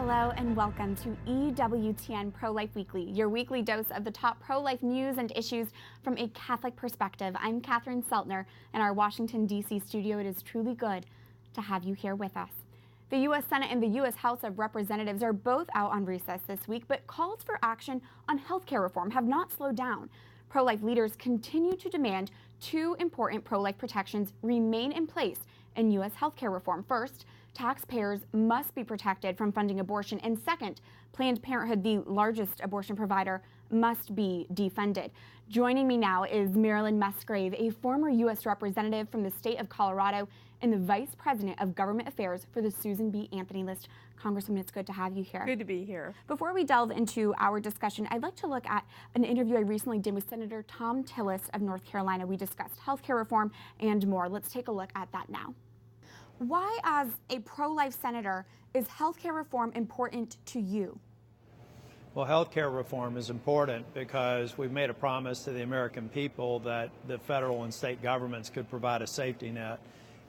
Hello and welcome to EWTN Pro-Life Weekly, your weekly dose of the top pro-life news and issues from a Catholic perspective. I'm Catherine Seltner in our Washington, D.C. studio. It is truly good to have you here with us. The U.S. Senate and the U.S. House of Representatives are both out on recess this week, but calls for action on health care reform have not slowed down. Pro-life leaders continue to demand two important pro-life protections remain in place in U.S. health care reform. First, taxpayers must be protected from funding abortion, and second, Planned Parenthood, the largest abortion provider, must be defunded. Joining me now is Marilyn Musgrave, a former U.S. representative from the state of Colorado and the Vice President of Government Affairs for the Susan B. Anthony list. Congresswoman, it's good to have you here. Good to be here. Before we delve into our discussion, I'd like to look at an interview I recently did with Senator Thom Tillis of North Carolina. We discussed health care reform and more. Let's take a look at that now. Why, as a pro-life senator, is health care reform important to you? Well, health care reform is important because we've made a promise to the American people that the federal and state governments could provide a safety net.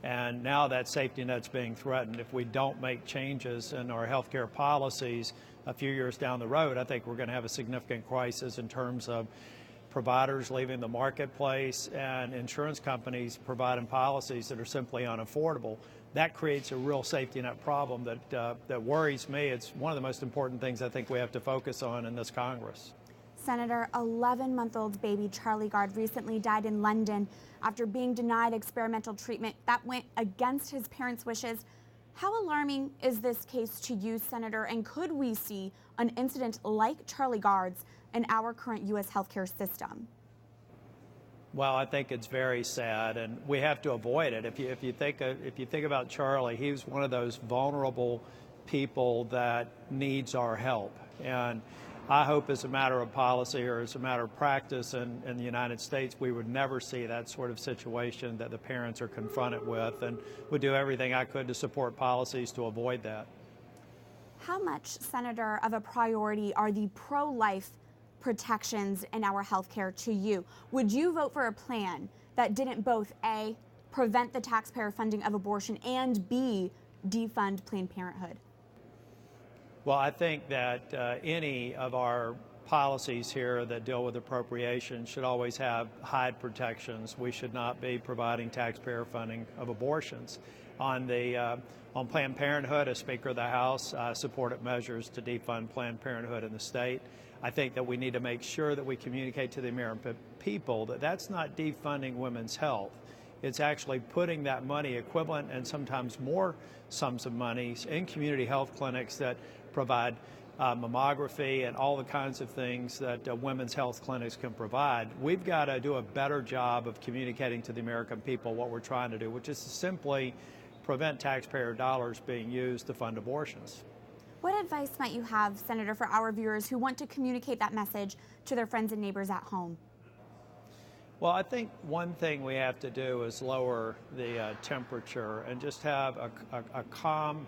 And now that safety net's being threatened. If we don't make changes in our health care policies a few years down the road, I think we're going to have a significant crisis in terms of providers leaving the marketplace and insurance companies providing policies that are simply unaffordable. That creates a real safety net problem that worries me. It's one of the most important things I think we have to focus on in this Congress. Senator, 11-month-old baby Charlie Gard recently died in London after being denied experimental treatment that went against his parents' wishes. How alarming is this case to you, Senator, and could we see an incident like Charlie Gard's in our current U.S. healthcare system? Well, I think it's very sad, and we have to avoid it. If you think about Charlie, he was one of those vulnerable people that needs our help, and I hope as a matter of policy or as a matter of practice in the United States, we would never see that sort of situation that the parents are confronted with, and would do everything I could to support policies to avoid that. How much, Senator, of a priority are the pro-life protections in our health care to you? Would you vote for a plan that didn't both A, prevent the taxpayer funding of abortion, and B, defund Planned Parenthood? Well, I think that any of our policies here that deal with appropriation should always have HIDE protections. We should not be providing taxpayer funding of abortions. On Planned Parenthood, as Speaker of the House, I supported measures to defund Planned Parenthood in the state. I think that we need to make sure that we communicate to the American people that that's not defunding women's health. It's actually putting that money, equivalent and sometimes more sums of money, in community health clinics that provide mammography and all the kinds of things that women's health clinics can provide. We've got to do a better job of communicating to the American people what we're trying to do, which is to simply prevent taxpayer dollars being used to fund abortions. What advice might you have, Senator, for our viewers who want to communicate that message to their friends and neighbors at home? Well, I think one thing we have to do is lower the temperature and just have a calm,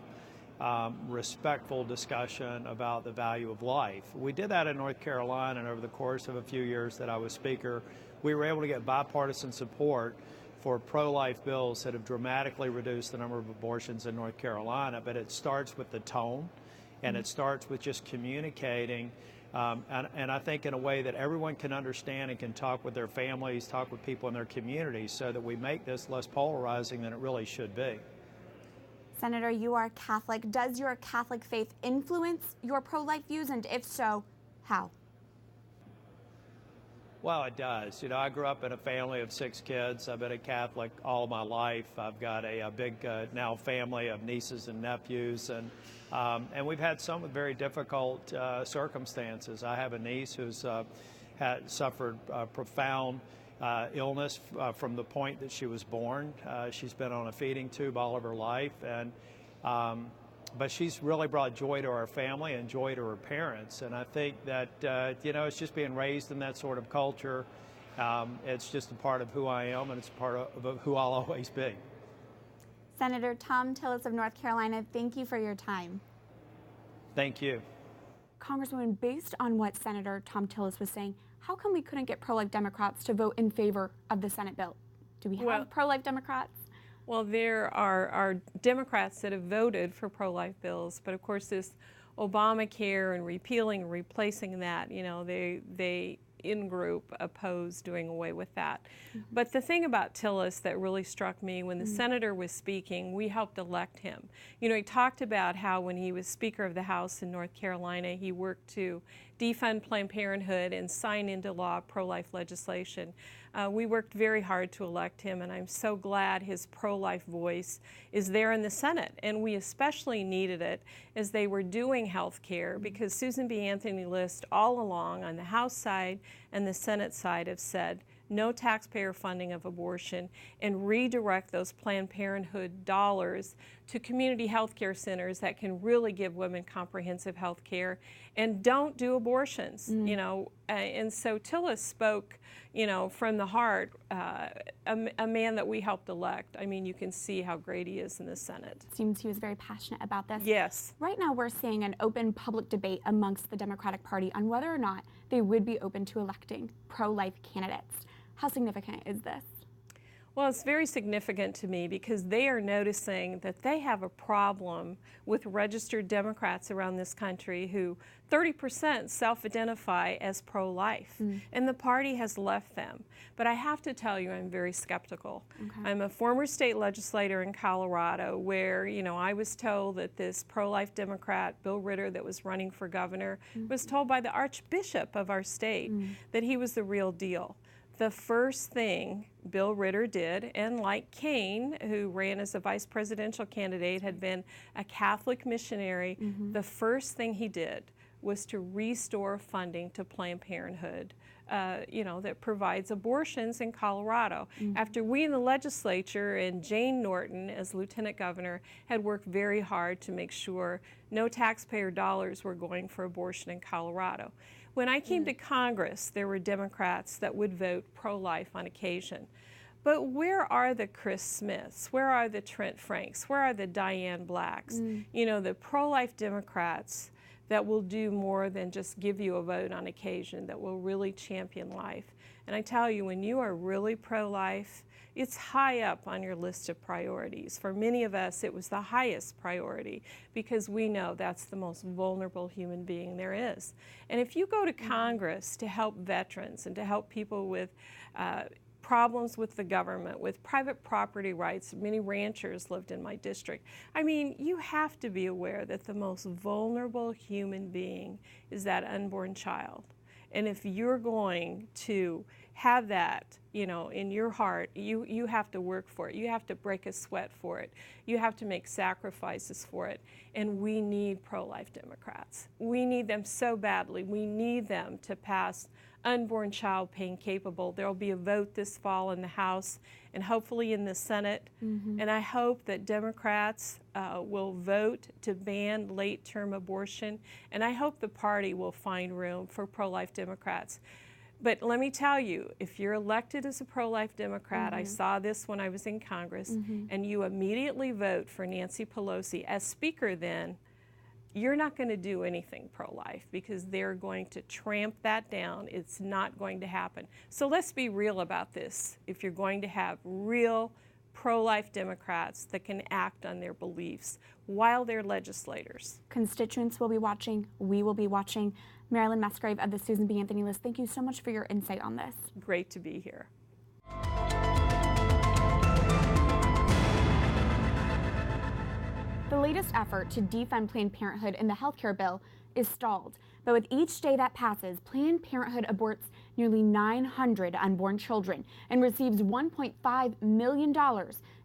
respectful discussion about the value of life. We did that in North Carolina, and over the course of a few years that I was Speaker, we were able to get bipartisan support for pro-life bills that have dramatically reduced the number of abortions in North Carolina. But it starts with the tone, and it starts with just communicating, and I think in a way that everyone can understand and can talk with their families, talk with people in their communities, so that we make this less polarizing than it really should be. Senator, you are Catholic. Does your Catholic faith influence your pro-life views, and if so, how? Well, it does. You know, I grew up in a family of 6 kids. I've been a Catholic all my life. I've got a big now family of nieces and nephews, and we've had some very difficult circumstances. I have a niece who's had suffered profound illness from the point that she was born. She's been on a feeding tube all of her life, and but she's really brought joy to our family and joy to her parents. And I think that, you know, it's just being raised in that sort of culture. It's just a part of who I am, and it's a part of who I'll always be. Senator Thom Tillis of North Carolina, thank you for your time. Thank you. Congresswoman, based on what Senator Thom Tillis was saying, how come we couldn't get pro-life Democrats to vote in favor of the Senate bill? Do we have pro-life Democrats? Well, there are Democrats that have voted for pro-life bills, but of course this Obamacare and repealing and replacing that, you know, they in group oppose doing away with that. But the thing about Tillis that really struck me, when the senator was speaking, we helped elect him. You know, he talked about how when he was Speaker of the House in North Carolina, he worked to defund Planned Parenthood and sign into law pro-life legislation. We worked very hard to elect him, and I'm so glad his pro-life voice is there in the Senate. And we especially needed it as they were doing health care, because Susan B. Anthony List all along on the House side and the Senate side have said no taxpayer funding of abortion and redirect those Planned Parenthood dollars to community health care centers that can really give women comprehensive health care and don't do abortions, you know. And so Tillis spoke, you know, from the heart, a man that we helped elect. I mean, you can see how great he is in the Senate. Seems he was very passionate about this. Yes. Right now we're seeing an open public debate amongst the Democratic Party on whether or not they would be open to electing pro-life candidates. How significant is this? Well, it's very significant to me because they are noticing that they have a problem with registered Democrats around this country who 30% self-identify as pro-life, and the party has left them. But I have to tell you, I'm very skeptical. Okay. I'm a former state legislator in Colorado where, you know, I was told that this pro-life Democrat, Bill Ritter, that was running for governor, was told by the Archbishop of our state that he was the real deal. The first thing Bill Ritter did, and like Kane, who ran as a vice presidential candidate, had been a Catholic missionary, the first thing he did was to restore funding to Planned Parenthood, you know, that provides abortions in Colorado. After we in the legislature and Jane Norton as lieutenant governor had worked very hard to make sure no taxpayer dollars were going for abortion in Colorado. When I came to Congress, there were Democrats that would vote pro-life on occasion. But where are the Chris Smiths? Where are the Trent Franks? Where are the Diane Blacks? You know, the pro-life Democrats that will do more than just give you a vote on occasion, that will really champion life. And I tell you, when you are really pro-life, it's high up on your list of priorities. For many of us, it was the highest priority because we know that's the most vulnerable human being there is. And if you go to Congress to help veterans and to help people with problems with the government, with private property rights, many ranchers lived in my district. I mean, you have to be aware that the most vulnerable human being is that unborn child. And if you're going to have that, you know, in your heart, you have to work for it. You have to break a sweat for it. You have to make sacrifices for it. And we need pro-life Democrats. We need them so badly. We need them to pass unborn child pain capable. There will be a vote this fall in the House and hopefully in the Senate. And I hope that Democrats will vote to ban late-term abortion. And I hope the party will find room for pro-life Democrats. But let me tell you, if you're elected as a pro-life Democrat, I saw this when I was in Congress, and you immediately vote for Nancy Pelosi as Speaker then, you're not going to do anything pro-life because they're going to tramp that down. It's not going to happen. So let's be real about this. If you're going to have real pro-life Democrats that can act on their beliefs while they're legislators. Constituents will be watching. We will be watching. Marilyn Musgrave of the Susan B. Anthony List, thank you so much for your insight on this. Great to be here. The latest effort to defund Planned Parenthood in the healthcare bill is stalled. But with each day that passes, Planned Parenthood aborts nearly 900 unborn children and receives $1.5 million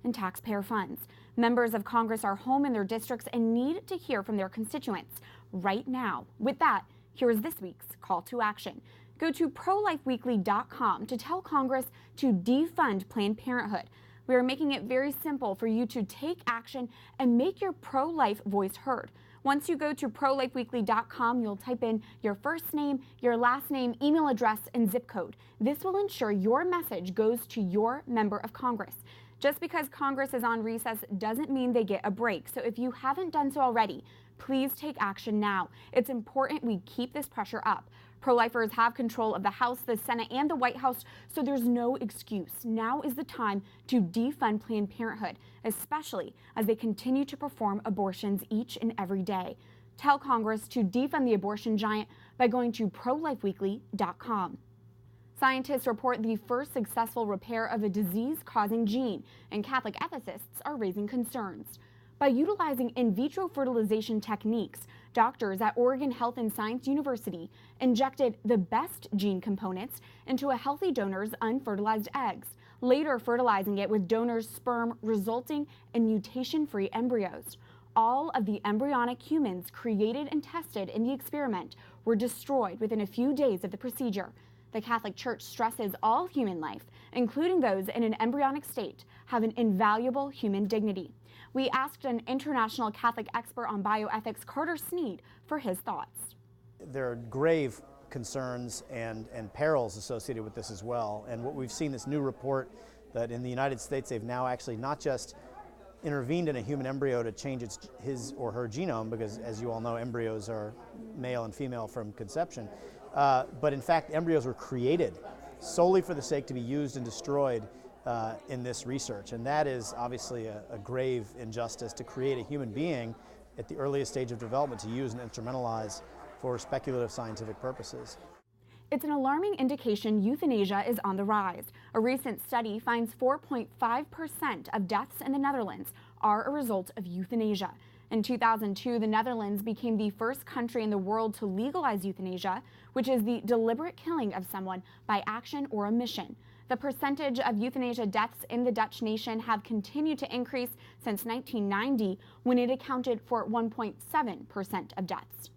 in taxpayer funds. Members of Congress are home in their districts and need to hear from their constituents right now. With that, here is this week's call to action. Go to prolifeweekly.com to tell Congress to defund Planned Parenthood. We are making it very simple for you to take action and make your pro-life voice heard. Once you go to prolifeweekly.com, you'll type in your first name, your last name, email address, and zip code. This will ensure your message goes to your member of Congress. Just because Congress is on recess doesn't mean they get a break. So if you haven't done so already, please take action now. It's important we keep this pressure up. Pro-lifers have control of the House, the Senate, and the White House, so there's no excuse. Now is the time to defund Planned Parenthood, especially as they continue to perform abortions each and every day. Tell Congress to defund the abortion giant by going to prolifeweekly.com. Scientists report the first successful repair of a disease-causing gene, and Catholic ethicists are raising concerns. By utilizing in vitro fertilization techniques, doctors at Oregon Health and Science University injected the best gene components into a healthy donor's unfertilized eggs, later fertilizing it with donor's sperm, resulting in mutation-free embryos. All of the embryonic humans created and tested in the experiment were destroyed within a few days of the procedure. The Catholic Church stresses all human life, including those in an embryonic state, have an invaluable human dignity. We asked an international Catholic expert on bioethics, Carter Sneed, for his thoughts. There are grave concerns and perils associated with this as well. And what we've seen, this new report that in the United States they've now actually not just intervened in a human embryo to change his or her genome, because as you all know, embryos are male and female from conception, but in fact embryos were created solely for the sake to be used and destroyed in this research. And that is obviously a grave injustice, to create a human being at the earliest stage of development to use and instrumentalize for speculative scientific purposes. It's an alarming indication euthanasia is on the rise. A recent study finds 4.5% of deaths in the Netherlands are a result of euthanasia. In 2002, the Netherlands became the first country in the world to legalize euthanasia, which is the deliberate killing of someone by action or omission. The percentage of euthanasia deaths in the Dutch nation have continued to increase since 1990, when it accounted for 1.7% of deaths.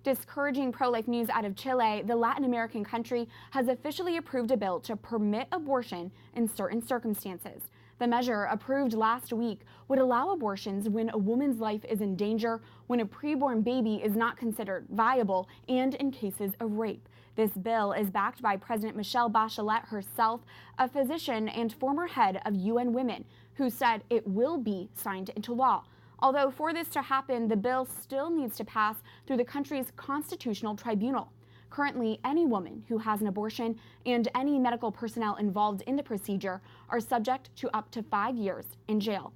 Discouraging pro-life news out of Chile, the Latin American country has officially approved a bill to permit abortion in certain circumstances. The measure, approved last week, would allow abortions when a woman's life is in danger, when a preborn baby is not considered viable, and in cases of rape. This bill is backed by President Michelle Bachelet herself, a physician and former head of UN Women, who said it will be signed into law. Although for this to happen, the bill still needs to pass through the country's constitutional tribunal. Currently, any woman who has an abortion and any medical personnel involved in the procedure are subject to up to 5 years in jail.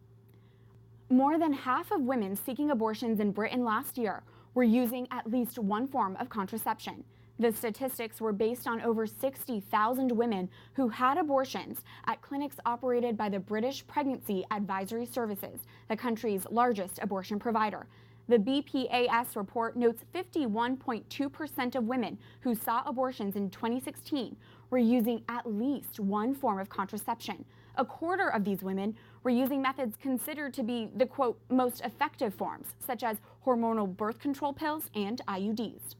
More than half of women seeking abortions in Britain last year were using at least one form of contraception. The statistics were based on over 60,000 women who had abortions at clinics operated by the British Pregnancy Advisory Services, the country's largest abortion provider. The BPAS report notes 51.2% of women who saw abortions in 2016 were using at least one form of contraception. A quarter of these women were using methods considered to be the, quote, most effective forms, such as hormonal birth control pills and IUDs.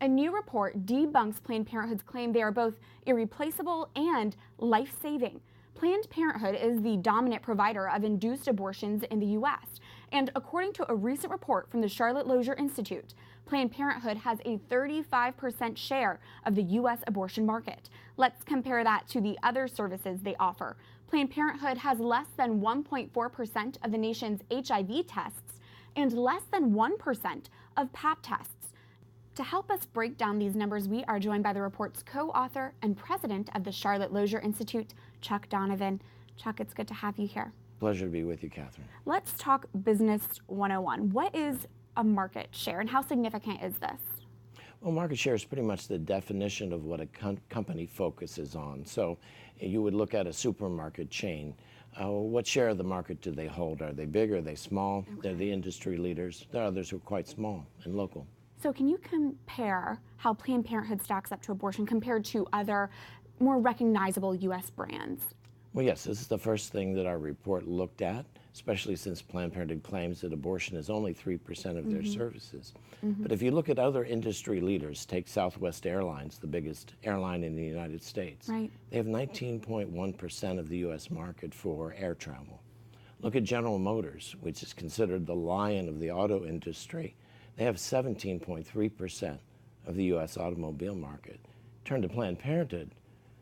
A new report debunks Planned Parenthood's claim they are both irreplaceable and life-saving. Planned Parenthood is the dominant provider of induced abortions in the U.S., and according to a recent report from the Charlotte Lozier Institute, Planned Parenthood has a 35% share of the U.S. abortion market. Let's compare that to the other services they offer. Planned Parenthood has less than 1.4% of the nation's HIV tests and less than 1% of Pap tests. To help us break down these numbers, we are joined by the report's co-author and president of the Charlotte Lozier Institute, Chuck Donovan. Chuck, it's good to have you here. Pleasure to be with you, Catherine. Let's talk Business 101. What is a market share and how significant is this? Well, market share is pretty much the definition of what a company focuses on. So you would look at a supermarket chain. What share of the market do they hold? Are they big? Are they small? Okay. They're the industry leaders. There are others who are quite small and local. So can you compare how Planned Parenthood stacks up to abortion compared to other more recognizable U.S. brands? Well, yes, this is the first thing that our report looked at, especially since Planned Parenthood claims that abortion is only 3% of their services. But if you look at other industry leaders, take Southwest Airlines, the biggest airline in the United States. Right. They have 19.1% of the U.S. market for air travel. Look at General Motors, which is considered the lion of the auto industry. They have 17.3% of the U.S. automobile market. Turn to Planned Parenthood,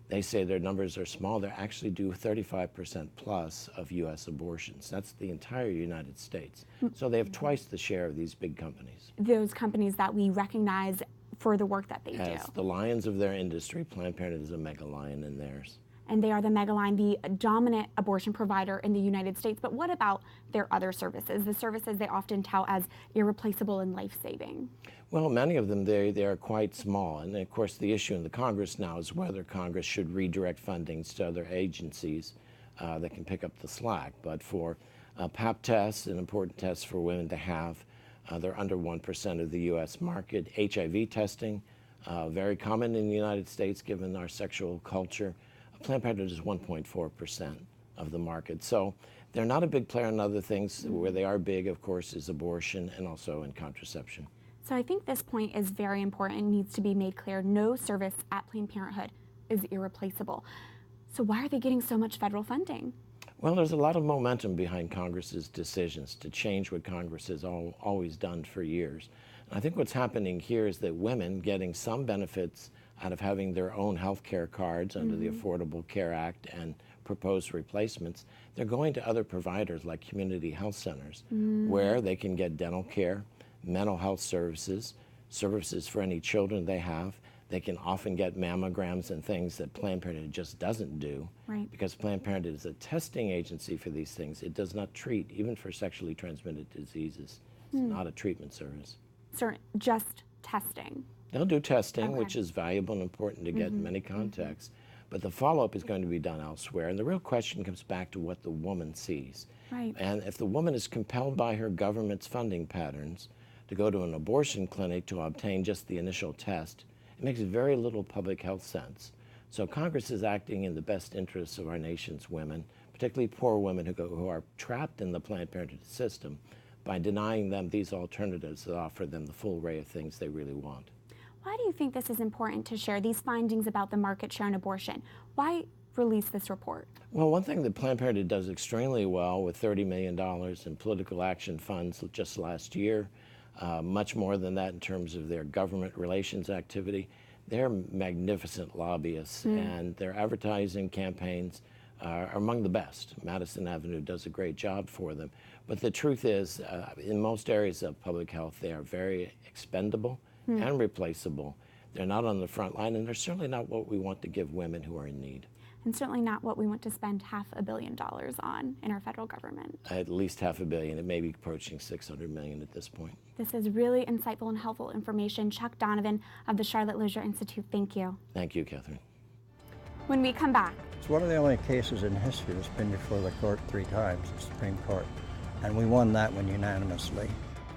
they say their numbers are small. They actually do 35% plus of U.S. abortions. That's the entire United States. So they have twice the share of these big companies. Those companies that we recognize for the work that they do. As the lions of their industry, Planned Parenthood is a mega lion in theirs. and they are the Megaline, the dominant abortion provider in the United States. But what about their other services, the services they often tout as irreplaceable and life-saving? Well, many of them, they are quite small. And of course, the issue in the Congress now is whether Congress should redirect fundings to other agencies that can pick up the slack. But for Pap tests, an important test for women to have, they're under 1% of the U.S. market. HIV testing, very common in the United States given our sexual culture. Planned Parenthood is 1.4% of the market. So they're not a big player in other things. Where they are big, of course, is abortion and also in contraception. So I think this point is very important and needs to be made clear. No service at Planned Parenthood is irreplaceable. So why are they getting so much federal funding? Well, there's a lot of momentum behind Congress's decisions to change what Congress has always done for years. And I think what's happening here is that women getting some benefits out of having their own health care cards under the Affordable Care Act and proposed replacements, they're going to other providers like community health centers where they can get dental care, mental health services, services for any children they have. They can often get mammograms and things that Planned Parenthood just doesn't do. Right. Because Planned Parenthood is a testing agency for these things. It does not treat, even for sexually transmitted diseases. It's not a treatment service. So just testing. They'll do testing, Okay. which is valuable and important to get in many contexts. But the follow-up is going to be done elsewhere. And the real question comes back to what the woman sees. Right. And if the woman is compelled by her government's funding patterns to go to an abortion clinic to obtain just the initial test, it makes very little public health sense. So Congress is acting in the best interests of our nation's women, particularly poor women who are trapped in the Planned Parenthood system, by denying them these alternatives that offer them the full array of things they really want. Why do you think this is important to share these findings about the market share in abortion? Why release this report? Well, one thing that Planned Parenthood does extremely well with $30 million in political action funds just last year, much more than that in terms of their government relations activity. They're magnificent lobbyists, and their advertising campaigns are among the best. Madison Avenue does a great job for them. But the truth is, in most areas of public health, they are very expendable and replaceable. They're not on the front line, and they're certainly not what we want to give women who are in need. And certainly not what we want to spend $500 million on in our federal government. At least $500 million. It may be approaching $600 million at this point. This is really insightful and helpful information. Chuck Donovan of the Charlotte Lozier Institute, thank you. Thank you, Catherine. When we come back. It's one of the only cases in history that's been before the court 3 times, the Supreme Court. And we won that one unanimously.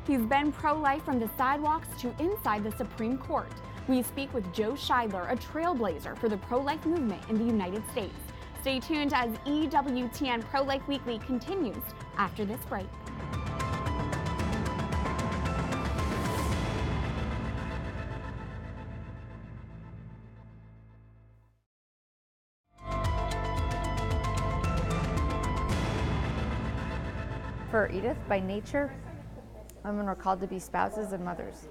He's been pro-life from the sidewalks to inside the Supreme Court. We speak with Joe Scheidler, a trailblazer for the pro-life movement in the United States. Stay tuned as EWTN Pro-Life Weekly continues after this break. For Edith, by nature, women were called to be spouses and mothers.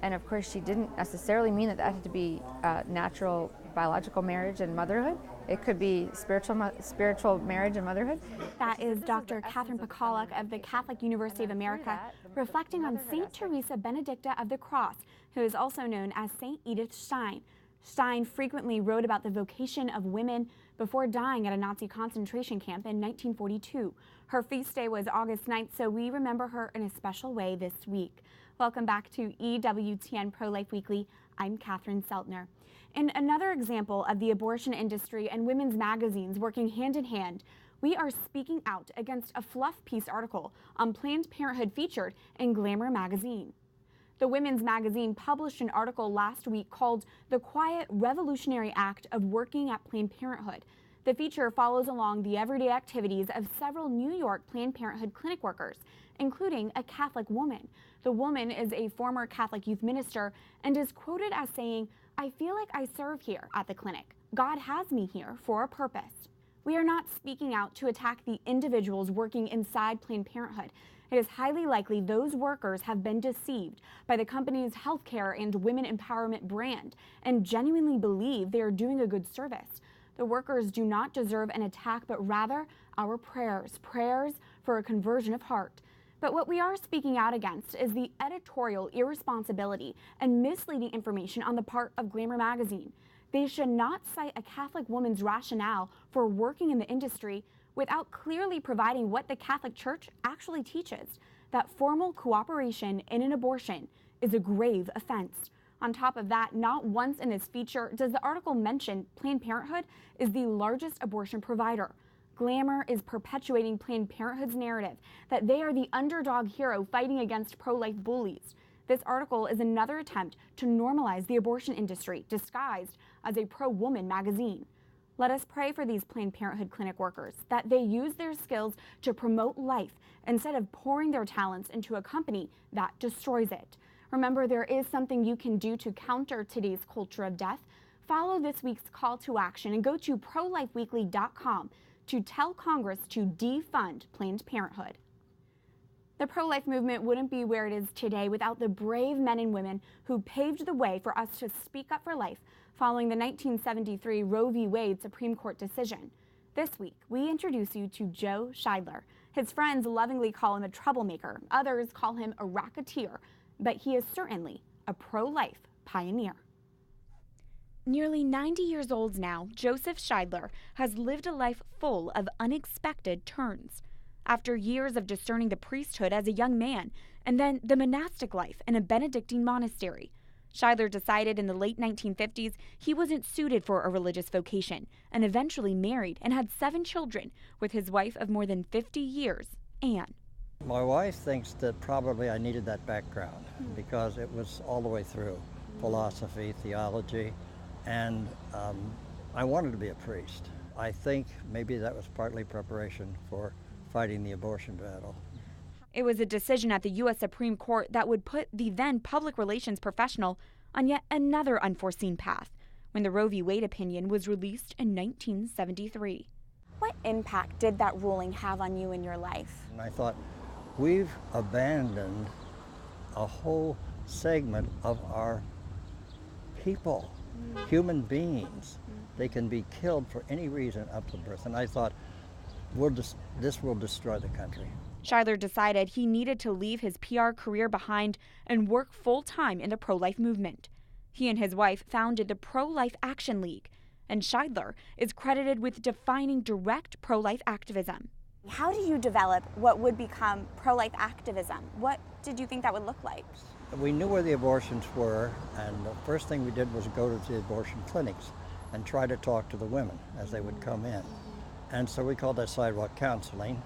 And of course, she didn't necessarily mean that that had to be natural biological marriage and motherhood. It could be spiritual marriage and motherhood. That is Dr. Catherine Pakaluk of the Catholic University of America, reflecting on St. Teresa Benedicta of the Cross, who is also known as St. Edith Stein. Stein frequently wrote about the vocation of women before dying at a Nazi concentration camp in 1942. Her feast day was August 9th, so we remember her in a special way this week. Welcome back to EWTN Pro-Life Weekly. I'm Catherine Seltner. In another example of the abortion industry and women's magazines working hand in hand, we are speaking out against a fluff piece article on Planned Parenthood featured in Glamour magazine. The women's magazine published an article last week called "The Quiet Revolutionary Act of Working at Planned Parenthood." The feature follows along the everyday activities of several New York Planned Parenthood clinic workers, including a Catholic woman. The woman is a former Catholic youth minister and is quoted as saying, "I feel like I serve here at the clinic. God has me here for a purpose." We are not speaking out to attack the individuals working inside Planned Parenthood. It is highly likely those workers have been deceived by the company's healthcare and women empowerment brand and genuinely believe they are doing a good service. The workers do not deserve an attack, but rather our prayers for a conversion of heart. But what we are speaking out against is the editorial irresponsibility and misleading information on the part of Glamour magazine. They should not cite a Catholic woman's rationale for working in the industry without clearly providing what the Catholic Church actually teaches, that formal cooperation in an abortion is a grave offense. On top of that, not once in this feature does the article mention Planned Parenthood is the largest abortion provider. Glamour is perpetuating Planned Parenthood's narrative that they are the underdog hero fighting against pro-life bullies. This article is another attempt to normalize the abortion industry, disguised as a pro-woman magazine. Let us pray for these Planned Parenthood clinic workers, that they use their skills to promote life instead of pouring their talents into a company that destroys it. Remember, there is something you can do to counter today's culture of death. Follow this week's call to action and go to prolifeweekly.com to tell Congress to defund Planned Parenthood. The pro-life movement wouldn't be where it is today without the brave men and women who paved the way for us to speak up for life following the 1973 Roe v. Wade Supreme Court decision. This week, we introduce you to Joe Scheidler. His friends lovingly call him a troublemaker. Others call him a racketeer, but he is certainly a pro-life pioneer. Nearly 90 years old now, Joseph Scheidler has lived a life full of unexpected turns. After years of discerning the priesthood as a young man and then the monastic life in a Benedictine monastery, Scheidler decided in the late 1950s he wasn't suited for a religious vocation and eventually married and had 7 children with his wife of more than 50 years, Anne. My wife thinks that probably I needed that background because it was all the way through philosophy, theology, and I wanted to be a priest. I think maybe that was partly preparation for fighting the abortion battle. It was a decision at the U.S. Supreme Court that would put the then public relations professional on yet another unforeseen path when the Roe v. Wade opinion was released in 1973. What impact did that ruling have on you in your life? And I thought, we've abandoned a whole segment of our people, human beings. They can be killed for any reason up to birth. And I thought, this will destroy the country. Scheidler decided he needed to leave his PR career behind and work full-time in the pro-life movement. He and his wife founded the Pro-Life Action League, and Scheidler is credited with defining direct pro-life activism. How do you develop what would become pro-life activism? What did you think that would look like? We knew where the abortions were, and the first thing we did was go to the abortion clinics and try to talk to the women as they would come in. And so we called that sidewalk counseling.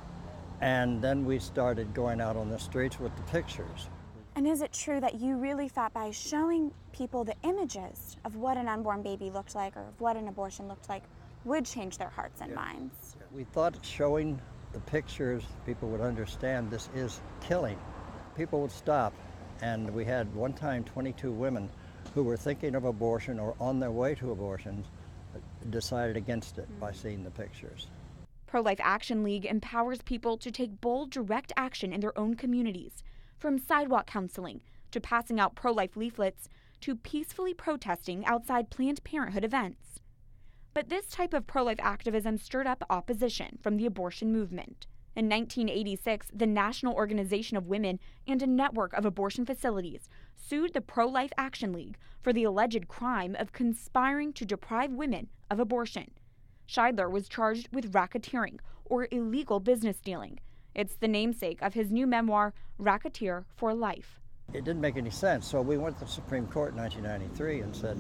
And then we started going out on the streets with the pictures. And is it true that you really thought by showing people the images of what an unborn baby looked like or of what an abortion looked like would change their hearts and minds? We thought showing the pictures, people would understand this is killing. People would stop. And we had one time 22 women who were thinking of abortion or on their way to abortions decided against it by seeing the pictures. Pro-Life Action League empowers people to take bold, direct action in their own communities, from sidewalk counseling to passing out pro-life leaflets to peacefully protesting outside Planned Parenthood events. But this type of pro-life activism stirred up opposition from the abortion movement. In 1986, the National Organization of Women and a network of abortion facilities sued the Pro-Life Action League for the alleged crime of conspiring to deprive women of abortion. Scheidler was charged with racketeering, or illegal business dealing. It's the namesake of his new memoir, Racketeer for Life. It didn't make any sense, so we went to the Supreme Court in 1993 and said,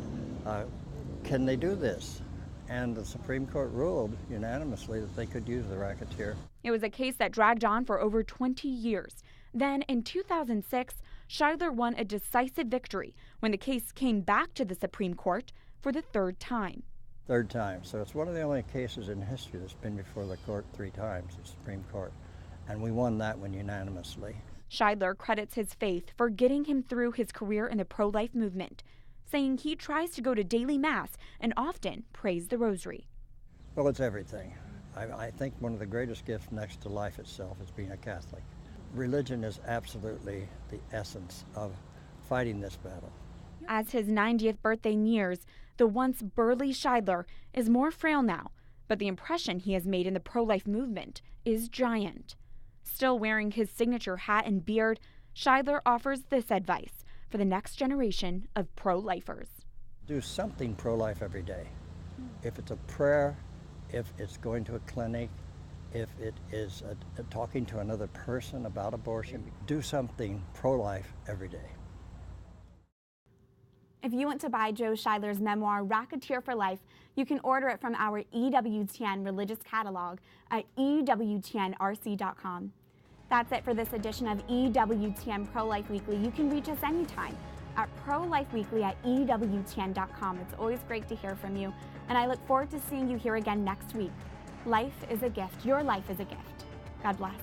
can they do this? And the Supreme Court ruled unanimously that they could use the racketeer. It was a case that dragged on for over 20 years. Then, in 2006, Scheidler won a decisive victory when the case came back to the Supreme Court for the 3rd time. 3rd time. So it's one of the only cases in history that's been before the court 3 times, the Supreme Court. And we won that one unanimously. Scheidler credits his faith for getting him through his career in the pro-life movement, saying he tries to go to daily mass and often prays the rosary. Well, it's everything. I think one of the greatest gifts next to life itself is being a Catholic. Religion is absolutely the essence of fighting this battle. As his 90th birthday nears, the once burly Scheidler is more frail now, but the impression he has made in the pro-life movement is giant. Still wearing his signature hat and beard, Scheidler offers this advice for the next generation of pro-lifers. Do something pro-life every day. If it's a prayer, if it's going to a clinic, if it is talking to another person about abortion, do something pro-life every day. If you want to buy Joe Scheidler's memoir, Racketeer for Life, you can order it from our EWTN religious catalog at EWTNRC.com. That's it for this edition of EWTN Pro-Life Weekly. You can reach us anytime at prolifeweekly@EWTN.com. It's always great to hear from you, and I look forward to seeing you here again next week. Life is a gift. Your life is a gift. God bless.